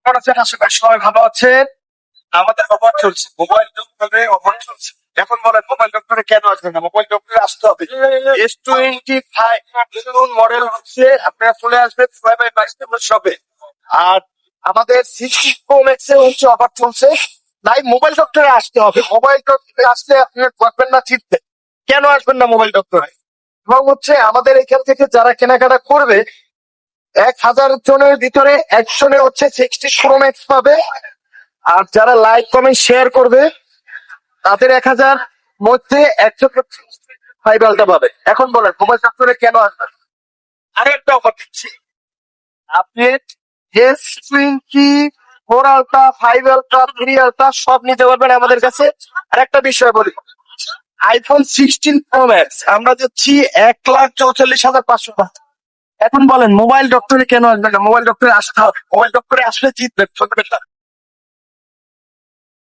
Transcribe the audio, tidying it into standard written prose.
কেমন আছেন? আশা করি সবাই ভালো আছেন। আমাদের অফার চলছে, মোবাইল ডক্টরে অফার চলছে। এখন বলেন মোবাইল ডক্টরে কেন আসবেন না? মোবাইল ডক্টরে আসতে হবে। S25 নতুন মডেল হচ্ছে, আপনারা চলে আসবেন 5x5 শপে। আর আমাদের 60 Pro Max এ হচ্ছে অফার চলছে। তাই মোবাইল ডক্টরে আসতে হবে। মোবাইল ডক্টরে আসলে আপনি পারবেন না জিততে। কেন আসবেন না মোবাইল ডক্টরে? এবং হচ্ছে আমাদের এখান থেকে যারা কেনাকাটা করবে 1,000 জনের ভিতরে একজনের হচ্ছে 60 Pro Max পাবে। আর যারা লাইক কমেন্ট শেয়ার করবে তাদের 1,000 মধ্যে একজন ফাইভ আলটা পাবে। এখন বলেন মোবাইল ডক্টরে কেন আসবেন? আরো একটা অফার দিচ্ছি, আপনি S24 আলট্রা, 5 আলট্রা, 3 আলট্রা সব নিতে পারবেন আমাদের কাছে। আর একটা বিষয় বলি, iPhone 16 Pro Max আমরা দিচ্ছি 1,44,500 টাকা। এখন বলেন মোবাইল ডক্টরে কেন আসবেন না? মোবাইল ডক্টরে আসতে হবে। মোবাইল ডক্টরে আসলে জিতবেন।